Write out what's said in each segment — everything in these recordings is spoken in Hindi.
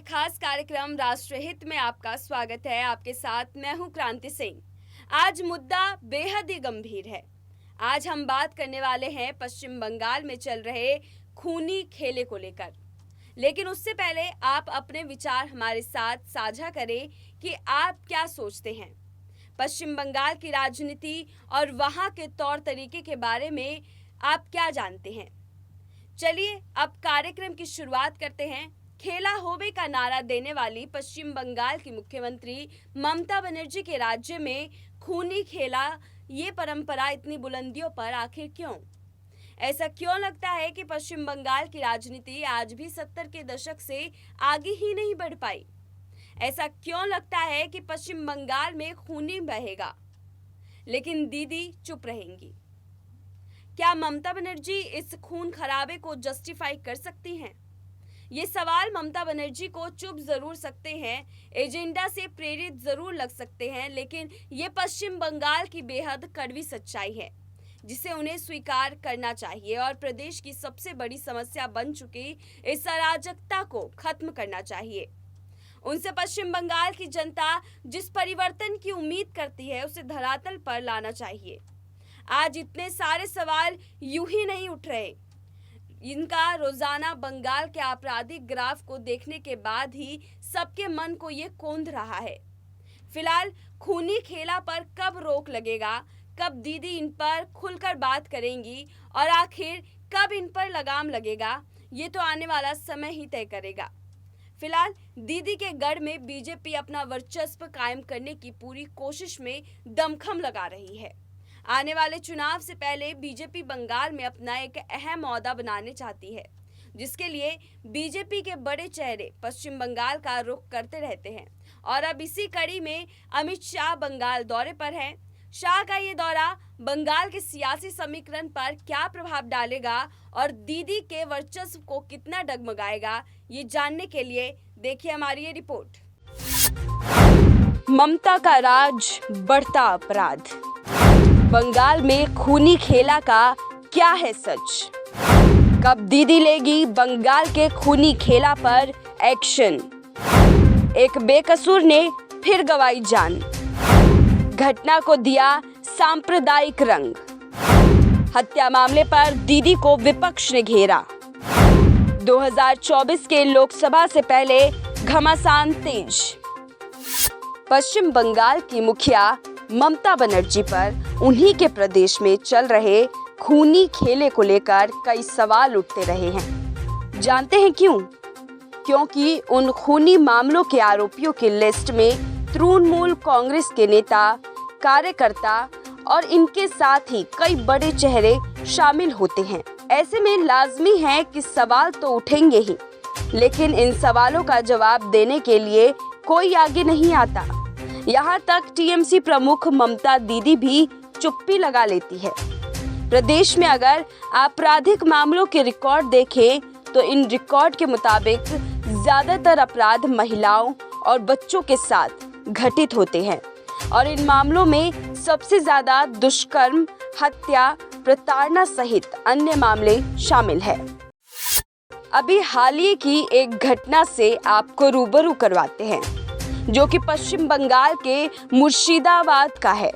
खास कार्यक्रम राष्ट्रहित में आपका स्वागत है। आपके साथ मैं हूं क्रांति सिंह। आज मुद्दा बेहद ही गंभीर है। आज हम बात करने वाले हैं पश्चिम बंगाल में चल रहे खूनी खेले को लेकर। लेकिन उससे पहले आप अपने विचार हमारे साथ साझा करें कि आप क्या सोचते हैं पश्चिम बंगाल की राजनीति और वहां के तौर तरीके के बारे में आप क्या जानते हैं। चलिए अब कार्यक्रम की शुरुआत करते हैं। खेला होवे का नारा देने वाली पश्चिम बंगाल की मुख्यमंत्री ममता बनर्जी के राज्य में खूनी खेला ये परंपरा इतनी बुलंदियों पर आखिर क्यों? ऐसा क्यों लगता है कि पश्चिम बंगाल की राजनीति आज भी 70 के दशक से आगे ही नहीं बढ़ पाई? ऐसा क्यों लगता है कि पश्चिम बंगाल में खूनी बहेगा लेकिन दीदी चुप रहेंगी? क्या ममता बनर्जी इस खून खराबे को जस्टिफाई कर सकती हैं? ये सवाल ममता बनर्जी को चुप जरूर सकते हैं, एजेंडा से प्रेरित जरूर लग सकते हैं, लेकिन ये पश्चिम बंगाल की बेहद कड़वी सच्चाई है जिसे उन्हें स्वीकार करना चाहिए और प्रदेश की सबसे बड़ी समस्या बन चुकी इस अराजकता को खत्म करना चाहिए। उनसे पश्चिम बंगाल की जनता जिस परिवर्तन की उम्मीद करती है उसे धरातल पर लाना चाहिए। आज इतने सारे सवाल यूं ही नहीं उठ रहे। इनका रोजाना बंगाल के आपराधिक ग्राफ को देखने के बाद ही सबके मन को ये कौंध रहा है। फिलहाल खूनी खेला पर कब रोक लगेगा, कब दीदी इन पर खुलकर बात करेंगी और आखिर कब इन पर लगाम लगेगा, ये तो आने वाला समय ही तय करेगा। फिलहाल दीदी के गढ़ में बीजेपी अपना वर्चस्व कायम करने की पूरी कोशिश में दमखम लगा रही है। आने वाले चुनाव से पहले बीजेपी बंगाल में अपना एक अहम ओहदा बनाने चाहती है, जिसके लिए बीजेपी के बड़े चेहरे पश्चिम बंगाल का रुख करते रहते हैं और अब इसी कड़ी में अमित शाह बंगाल दौरे पर हैं। शाह का ये दौरा बंगाल के सियासी समीकरण पर क्या प्रभाव डालेगा और दीदी के वर्चस्व को कितना डगमगाएगा, ये जानने के लिए देखिए हमारी ये रिपोर्ट। ममता का राज बढ़ता अपराध, बंगाल में खूनी खेला का क्या है सच? कब दीदी लेगी बंगाल के खूनी खेला पर एक्शन? एक बेकसूर ने फिर गंवाई जान, घटना को दिया सांप्रदायिक रंग। हत्या मामले पर दीदी को विपक्ष ने घेरा। 2024 के लोकसभा से पहले घमासान तेज। पश्चिम बंगाल की मुखिया ममता बनर्जी पर उन्हीं के प्रदेश में चल रहे खूनी खेले को लेकर कई सवाल उठते रहे हैं। जानते हैं क्यों? क्योंकि उन खूनी मामलों के आरोपियों की लिस्ट में तृणमूल कांग्रेस के नेता, कार्यकर्ता और इनके साथ ही कई बड़े चेहरे शामिल होते हैं। ऐसे में लाजमी है कि सवाल तो उठेंगे ही, लेकिन इन सवालों का जवाब देने के लिए कोई आगे नहीं आता। यहाँ तक टीएमसी प्रमुख ममता दीदी भी चुप्पी लगा लेती है। प्रदेश में अगर आपराधिक मामलों के रिकॉर्ड देखें तो इन रिकॉर्ड के मुताबिक ज्यादातर अपराध महिलाओं और बच्चों के साथ घटित होते हैं और इन मामलों में सबसे ज्यादा दुष्कर्म, हत्या, प्रताड़ना सहित अन्य मामले शामिल है। अभी हाल ही की एक घटना से आपको रूबरू करवाते हैं, जो कि पश्चिम बंगाल के मुर्शिदाबाद का है,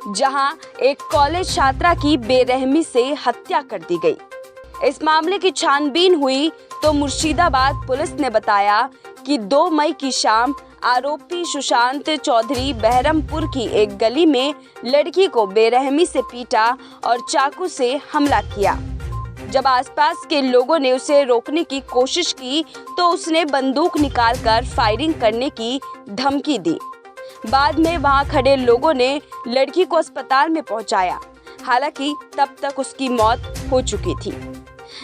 जहां एक कॉलेज छात्रा की बेरहमी से हत्या कर दी गई। इस मामले की छानबीन हुई तो मुर्शिदाबाद पुलिस ने बताया कि 2 मई की शाम आरोपी सुशांत चौधरी बहरमपुर की एक गली में लड़की को बेरहमी से पीटा और चाकू से हमला किया। जब आसपास के लोगों ने उसे रोकने की कोशिश की तो उसने बंदूक निकालकर फायरिंग करने की धमकी दी। बाद में वहां खड़े लोगों ने लड़की को अस्पताल में पहुंचाया, हालांकि तब तक उसकी मौत हो चुकी थी।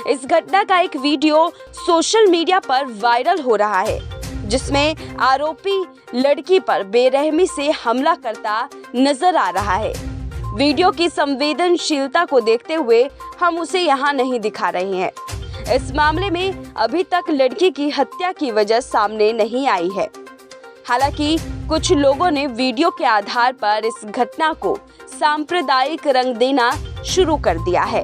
इस घटना का एक वीडियो सोशल मीडिया पर वायरल हो रहा है, जिसमें आरोपी लड़की पर बेरहमी से हमला करता नजर आ रहा है। वीडियो की संवेदनशीलता को देखते हुए हम उसे यहाँ नहीं दिखा रहे हैं। इस मामले में अभी तक लड़की की हत्या की वजह सामने नहीं आई है। हालांकि कुछ लोगों ने वीडियो के आधार पर इस घटना को सांप्रदायिक रंग देना शुरू कर दिया है।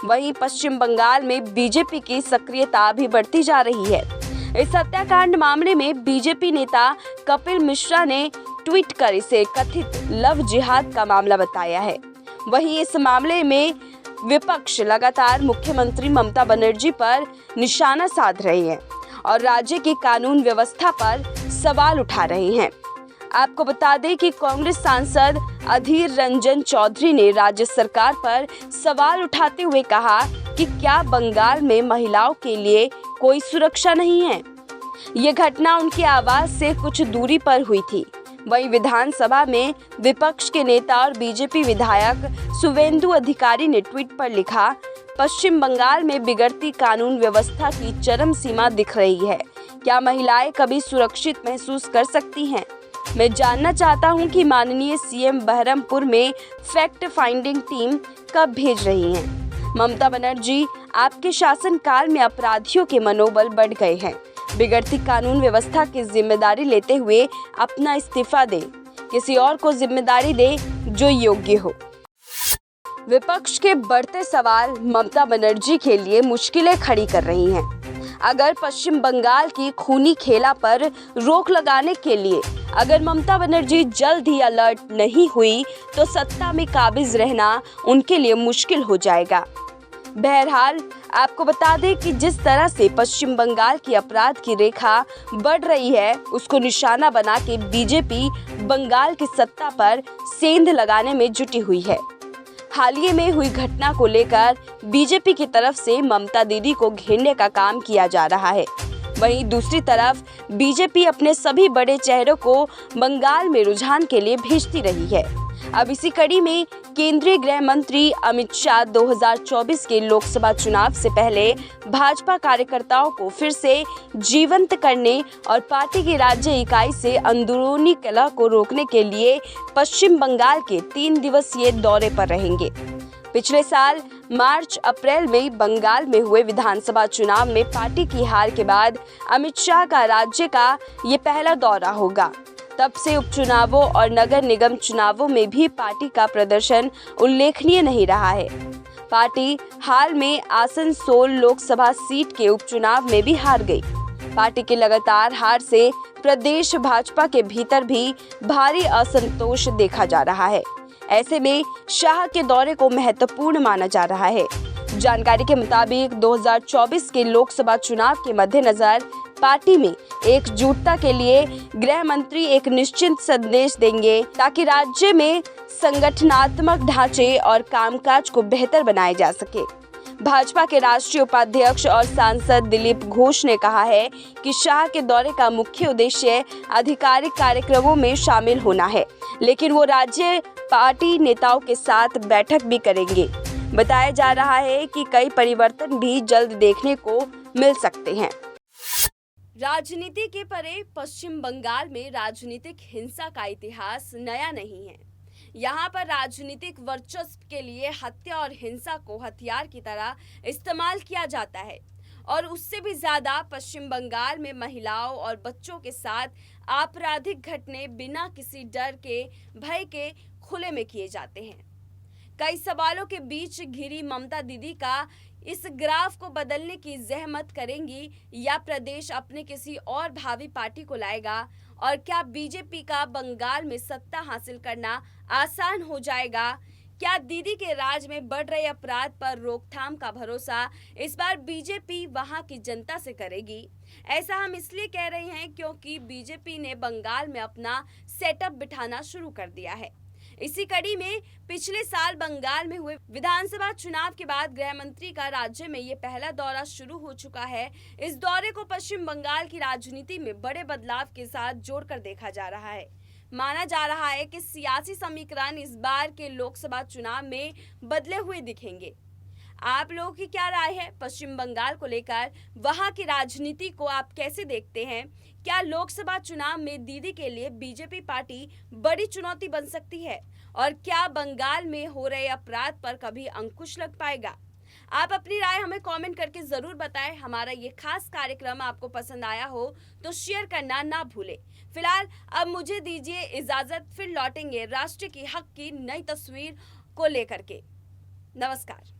वहीं पश्चिम बंगाल में बीजेपी की सक्रियता भी बढ़ती जा रही है। इस हत्याकांड मामले में बीजेपी नेता कपिल मिश्रा ने ट्वीट कर इसे कथित लव जिहाद का मामला बताया है। वहीं इस मामले में विपक्ष लगातार मुख्यमंत्री ममता बनर्जी पर निशाना साध रही है और राज्य की कानून व्यवस्था पर सवाल उठा रहे हैं। आपको बता दें कि कांग्रेस सांसद अधीर रंजन चौधरी ने राज्य सरकार पर सवाल उठाते हुए कहा कि क्या बंगाल में महिलाओं के लिए कोई सुरक्षा नहीं है। ये घटना उनके आवास से कुछ दूरी पर हुई थी। वहीं विधानसभा में विपक्ष के नेता और बीजेपी विधायक शुवेंदु अधिकारी ने ट्वीट पर लिखा, पश्चिम बंगाल में बिगड़ती कानून व्यवस्था की चरम सीमा दिख रही है। क्या महिलाएं कभी सुरक्षित महसूस कर सकती हैं? मैं जानना चाहता हूं कि माननीय सीएम बहरमपुर में फैक्ट फाइंडिंग टीम कब भेज रही हैं? ममता बनर्जी, आपके शासनकाल में अपराधियों के मनोबल बढ़ गए हैं। बिगड़ती कानून व्यवस्था की जिम्मेदारी लेते हुए अपना इस्तीफा दें, किसी और को जिम्मेदारी दें जो योग्य हो। विपक्ष के बढ़ते सवाल ममता बनर्जी के लिए मुश्किलें खड़ी कर रही हैं। अगर पश्चिम बंगाल की खूनी खेला पर रोक लगाने के लिए अगर ममता बनर्जी जल्द ही अलर्ट नहीं हुई तो सत्ता में काबिज रहना उनके लिए मुश्किल हो जाएगा। बहरहाल आपको बता दें कि जिस तरह से पश्चिम बंगाल की अपराध की रेखा बढ़ रही है, उसको निशाना बना के बीजेपी बंगाल की सत्ता पर सेंध लगाने में जुटी हुई है। हाल ही में हुई घटना को लेकर बीजेपी की तरफ से ममता दीदी को घेरने का काम किया जा रहा है। वहीं दूसरी तरफ बीजेपी अपने सभी बड़े चेहरों को बंगाल में रुझान के लिए भेजती रही है। अब इसी कड़ी में केंद्रीय गृह मंत्री अमित शाह 2024 के लोकसभा चुनाव से पहले भाजपा कार्यकर्ताओं को फिर से जीवंत करने और पार्टी की राज्य इकाई से अंदरूनी कलह को रोकने के लिए पश्चिम बंगाल के 3 दिवसीय दौरे पर रहेंगे। पिछले साल मार्च अप्रैल में बंगाल में हुए विधानसभा चुनाव में पार्टी की हार के बाद अमित शाह का राज्य का ये पहला दौरा होगा। तब से उपचुनावों और नगर निगम चुनावों में भी पार्टी का प्रदर्शन उल्लेखनीय नहीं रहा है। पार्टी हाल में आसनसोल लोकसभा सीट के उपचुनाव में भी हार गई। पार्टी की लगातार हार से प्रदेश भाजपा के भीतर भी भारी असंतोष देखा जा रहा है। ऐसे में शाह के दौरे को महत्वपूर्ण माना जा रहा है। जानकारी के मुताबिक 2024 के लोकसभा चुनाव के मद्देनजर पार्टी में एकजुटता के लिए गृह मंत्री एक निश्चित संदेश देंगे ताकि राज्य में संगठनात्मक ढांचे और कामकाज को बेहतर बनाया जा सके। भाजपा के राष्ट्रीय उपाध्यक्ष और सांसद दिलीप घोष ने कहा है कि शाह के दौरे का मुख्य उद्देश्य आधिकारिक कार्यक्रमों में शामिल होना है, लेकिन वो राज्य पार्टी नेताओं के साथ बैठक भी करेंगे। बताया जा रहा है कि कई परिवर्तन भी जल्द देखने को मिल सकते हैं। राजनीति के परे पश्चिम बंगाल में राजनीतिक हिंसा का इतिहास नया नहीं है। यहाँ पर राजनीतिक वर्चस्व के लिए हत्या और हिंसा को हथियार की तरह इस्तेमाल किया जाता है और उससे भी ज्यादा पश्चिम बंगाल में महिलाओं और बच्चों के साथ आपराधिक घटने बिना किसी डर के भय के खुले में किए जाते हैं। कई सवालों के बीच घिरी ममता दीदी का इस ग्राफ को बदलने की जहमत करेंगी या प्रदेश अपने किसी और भावी पार्टी को लाएगा, और क्या बीजेपी का बंगाल में सत्ता हासिल करना आसान हो जाएगा? क्या दीदी के राज में बढ़ रहे अपराध पर रोकथाम का भरोसा इस बार बीजेपी वहां की जनता से करेगी? ऐसा हम इसलिए कह रहे हैं क्योंकि बीजेपी ने बंगाल में अपना सेटअप बिठाना शुरू कर दिया है। इसी कड़ी में पिछले साल बंगाल में हुए विधानसभा चुनाव के बाद गृह मंत्री का राज्य में ये पहला दौरा शुरू हो चुका है। इस दौरे को पश्चिम बंगाल की राजनीति में बड़े बदलाव के साथ जोड़कर देखा जा रहा है। माना जा रहा है कि सियासी समीकरण इस बार के लोकसभा चुनाव में बदले हुए दिखेंगे। आप लोगों की क्या राय है पश्चिम बंगाल को लेकर? वहां की राजनीति को आप कैसे देखते हैं? क्या लोकसभा चुनाव में दीदी के लिए बीजेपी पार्टी बड़ी चुनौती बन सकती है? और क्या बंगाल में हो रहे अपराध पर कभी अंकुश लग पाएगा? आप अपनी राय हमें कमेंट करके जरूर बताएं। हमारा ये खास कार्यक्रम आपको पसंद आया हो तो शेयर करना ना भूलें। फिलहाल अब मुझे दीजिए इजाजत, फिर लौटेंगे राष्ट्र की हक की नई तस्वीर को लेकर के। नमस्कार।